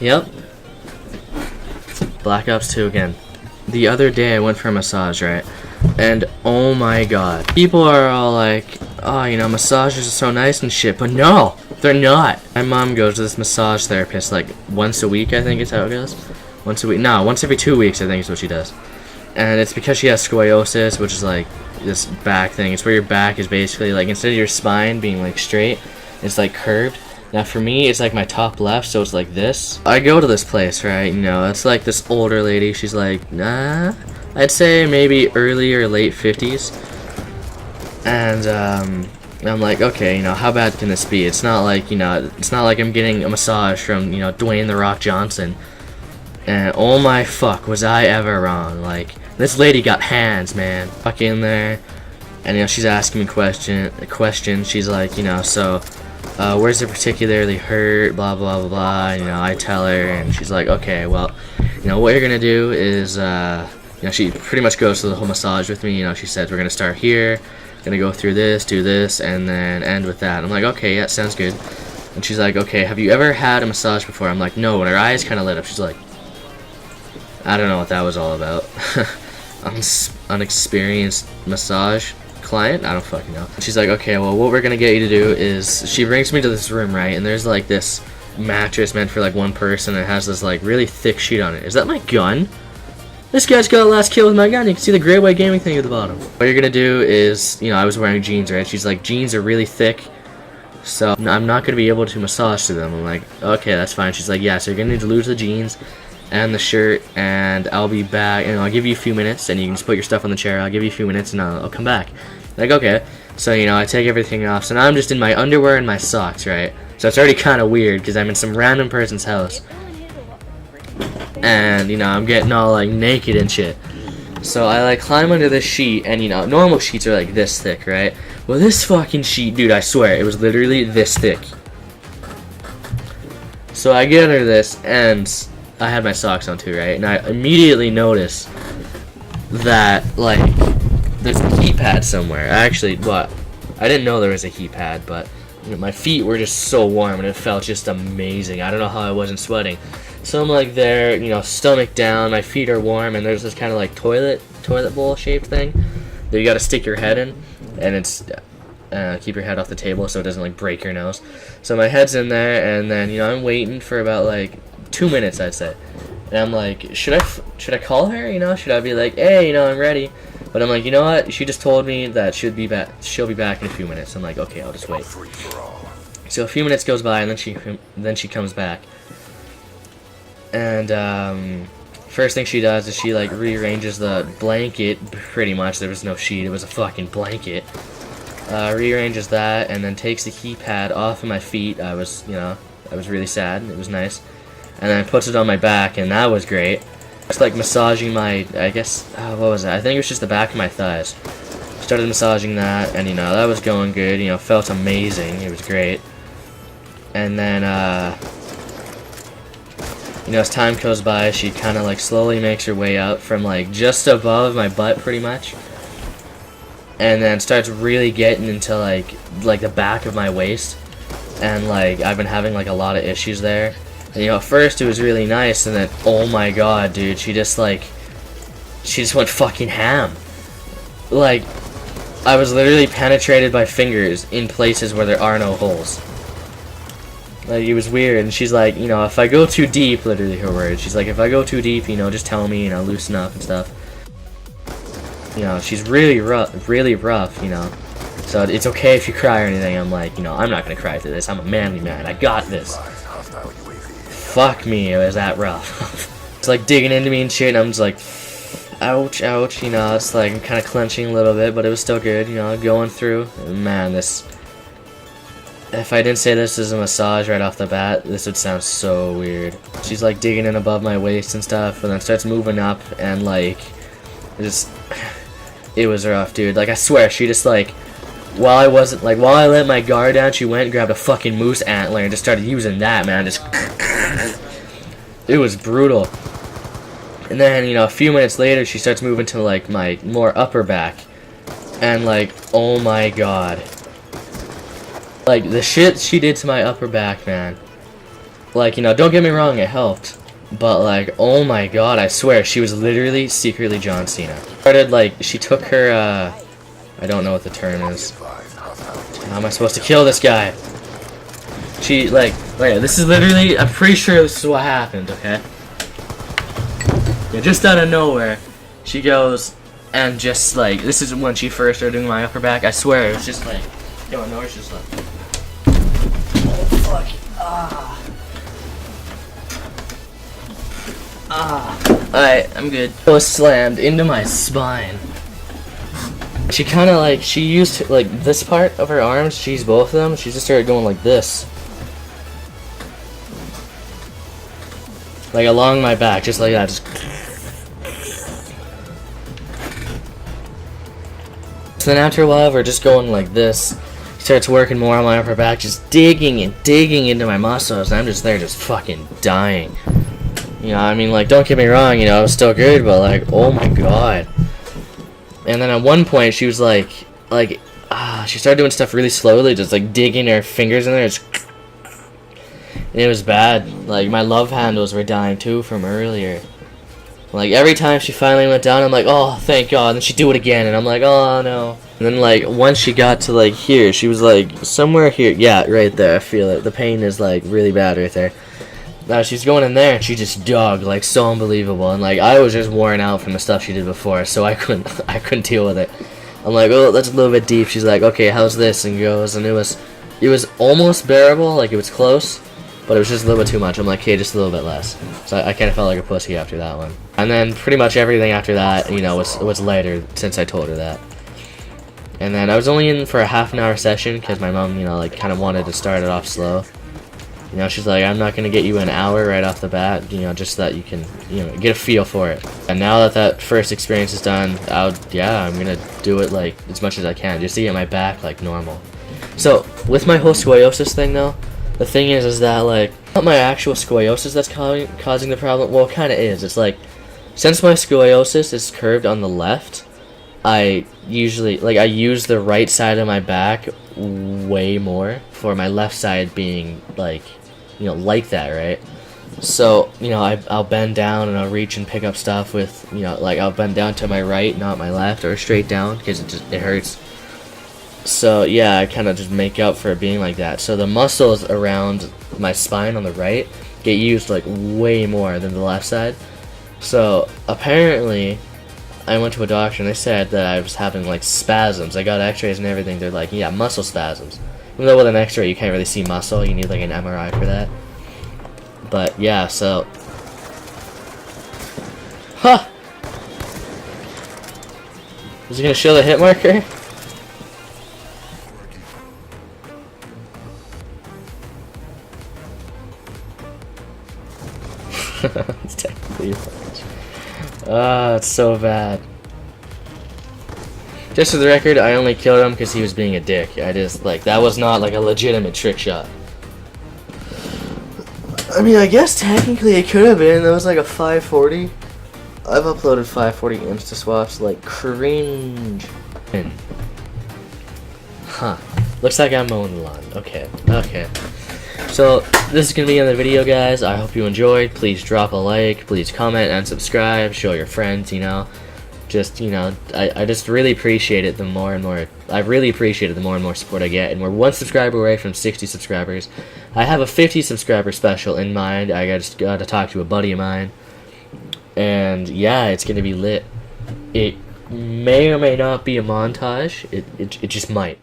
Yep. Black Ops 2 again. The other day I went for a massage, right? And oh my god. People are all like, oh, you know, massages are so nice and shit. But no, they're not. My mom goes to this massage therapist like once a week, I think is how it goes. Once a week. No, once every 2 weeks, I think is what she does. And it's because she has scoliosis, which is like this back thing. It's where your back is basically like, instead of your spine being like straight, it's like curved. Now for me, it's like my top left, so it's like this. I go to this place, right? You know, it's like this older lady. She's like, nah, I'd say maybe early or late 50s. And I'm like, okay, you know, how bad can this be? It's not like, you know, it's not like I'm getting a massage from, you know, Dwayne "The Rock" Johnson. And oh my fuck, was I ever wrong? Like, this lady got hands, man. Fuck in there, and you know, she's asking me questions. She's like, you know, so. Where's it particularly hurt, blah blah blah blah, you know, I tell her, and she's like, okay, well, you know, what you're gonna do is, you know, she pretty much goes through the whole massage with me. You know, she says, we're gonna start here, gonna go through this, do this, and then end with that. I'm like, okay, yeah, sounds good. And she's like, okay, have you ever had a massage before? I'm like, no, and her eyes kind of lit up. She's like, I don't know what that was all about. Unexperienced massage client? I don't fucking know. She's like, okay, well, what we're gonna get you to do is, she brings me to this room, right, and there's like this mattress meant for like one person, and it has this like really thick sheet on it. Is that my gun? This guy's got a last kill with my gun. You can see the Great White Gaming thing at the bottom. What you're gonna do is, you know, I was wearing jeans, right? She's like, jeans are really thick, so I'm not gonna be able to massage to them. I'm like, okay, that's fine. She's like, yeah, so you're gonna need to lose the jeans and the shirt, and I'll be back, and I'll give you a few minutes, and you can just put your stuff on the chair. I'll give you a few minutes, and I'll come back. Like, okay. So, you know, I take everything off. So now I'm just in my underwear and my socks, right? So it's already kind of weird because I'm in some random person's house. And, you know, I'm getting all, like, naked and shit. So I, like, climb under this sheet, and, you know, normal sheets are, like, this thick, right? Well, this fucking sheet, dude, I swear, it was literally this thick. So I get under this, and I had my socks on too, right? And I immediately notice that, like, there's a heat pad somewhere. Actually, I didn't know there was a heat pad, but you know, my feet were just so warm and it felt just amazing. I don't know how I wasn't sweating. So I'm like there, you know, stomach down, my feet are warm, and there's this kind of like toilet bowl shaped thing that you got to stick your head in, and it's keep your head off the table so it doesn't like break your nose. So my head's in there, and then, you know, I'm waiting for about like 2 minutes, I'd say. And I'm like, should I call her? You know, should I be like, hey, you know, I'm ready? But I'm like, you know what? She just told me that she'll be back in a few minutes. I'm like, okay, I'll just wait. So a few minutes goes by, and then she comes back. And first thing she does is she like rearranges the blanket. Pretty much, there was no sheet; it was a fucking blanket. Rearranges that, and then takes the heat pad off of my feet. I was really sad. It was nice. And then puts it on my back, and that was great. It's like massaging my, I guess, what was it? I think it was just the back of my thighs. Started massaging that, and, you know, that was going good. You know, felt amazing. It was great. And then, you know, as time goes by, she kind of, like, slowly makes her way up from, like, just above my butt, pretty much. And then starts really getting into, like the back of my waist. And, like, I've been having, like, a lot of issues there. And, you know, at first it was really nice, and then, oh my god, dude, she just went fucking ham. Like, I was literally penetrated by fingers in places where there are no holes. Like, it was weird, and she's like, you know, if I go too deep, literally her words, she's like, if I go too deep, you know, just tell me, and I'll loosen up and stuff. You know, she's really rough, you know. So it's okay if you cry or anything. I'm like, you know, I'm not gonna cry through this. I'm a manly man. I got this. Fuck me, it was that rough. It's like digging into me and shit, and I'm just like, ouch, ouch, you know, it's like I'm kind of clenching a little bit, but it was still good, you know, going through. Man, if I didn't say this is a massage right off the bat, this would sound so weird. She's like digging in above my waist and stuff, and then starts moving up, and like, it was rough, dude. Like, I swear, she just like, while I let my guard down, she went and grabbed a fucking moose antler and just started using that, man. Just, it was brutal. And then, you know, a few minutes later, she starts moving to, like, my more upper back. And, like, oh my god. Like, the shit she did to my upper back, man. Like, you know, don't get me wrong, it helped. But, like, oh my god, I swear, she was literally secretly John Cena. Started, like, she took her, I don't know what the term is. How am I supposed to kill this guy? She, like, wait, this is literally, I'm pretty sure this is what happened, okay? Yeah, just out of nowhere, she goes and just, like, this is when she first started doing my upper back. I swear, it was just, like, out of nowhere, it's just like, oh, fuck, alright, I'm good. It was slammed into my spine. She kind of like, she used like this part of her arms, she's both of them, she just started going like this. Like along my back, just like that, just. So then after a while, we're just going like this. She starts working more on my upper back, just digging and digging into my muscles, and I'm just there just fucking dying. You know, I mean, like, don't get me wrong, you know, it was still good, but, like, oh my god. And then at one point, she was like, she started doing stuff really slowly, just, like, digging her fingers in there. And it was bad. Like, my love handles were dying, too, from earlier. Like, every time she finally went down, I'm like, oh, thank god. And then she'd do it again, and I'm like, oh, no. And then, like, once she got to, like, here, she was, like, somewhere here. Yeah, right there, I feel it. The pain is, like, really bad right there. She's going in there and she just dug like so unbelievable, and like I was just worn out from the stuff she did before, so I couldn't deal with it. I'm like, oh, that's a little bit deep. She's like, okay, how's this? And goes, and it was almost bearable, like it was close, but it was just a little bit too much. I'm like, okay, just a little bit less. So I kind of felt like a pussy after that one. And then pretty much everything after that, you know, was lighter since I told her that. And then I was only in for a half-an-hour session because my mom, you know, like kind of wanted to start it off slow. You know, she's like, I'm not going to get you an hour right off the bat, you know, just so that you can, you know, get a feel for it. And now that that first experience is done, I'm going to do it, like, as much as I can, just to get my back, like, normal. So, with my whole scoliosis thing, though, the thing is that, like, not my actual scoliosis that's causing the problem. Well, it kind of is. It's like, since my scoliosis is curved on the left, I usually, like, I use the right side of my back way more for my left side being, like, you know, like that, right? So, you know, I'll bend down and I'll reach and pick up stuff with, you know, like I'll bend down to my right, not my left, or straight down, because it hurts. So, yeah, I kind of just make up for it being like that. So the muscles around my spine on the right get used, like, way more than the left side. So, apparently, I went to a doctor and they said that I was having, like, spasms. I got x-rays and everything. They're like, yeah, muscle spasms. Even though with an x-ray you can't really see muscle, you need like an MRI for that. But yeah, so is it gonna show the hit marker? It's technically your punch. It's so bad. Just for the record, I only killed him because he was being a dick. I just, like, that was not, like, a legitimate trick shot. I mean, I guess technically it could have been. That was, like, a 540. I've uploaded 540 Insta swaps, like, cringe. Huh. Looks like I'm mowing the lawn. Okay. So, this is going to be the end of the video, guys. I hope you enjoyed. Please drop a like. Please comment and subscribe. Show your friends, you know. Just, you know, I just really appreciate it the more and more. I really appreciate it the more and more support I get. And we're 1 subscriber away from 60 subscribers. I have a 50 subscriber special in mind. I just got to talk to a buddy of mine. And yeah, it's going to be lit. It may or may not be a montage. It just might.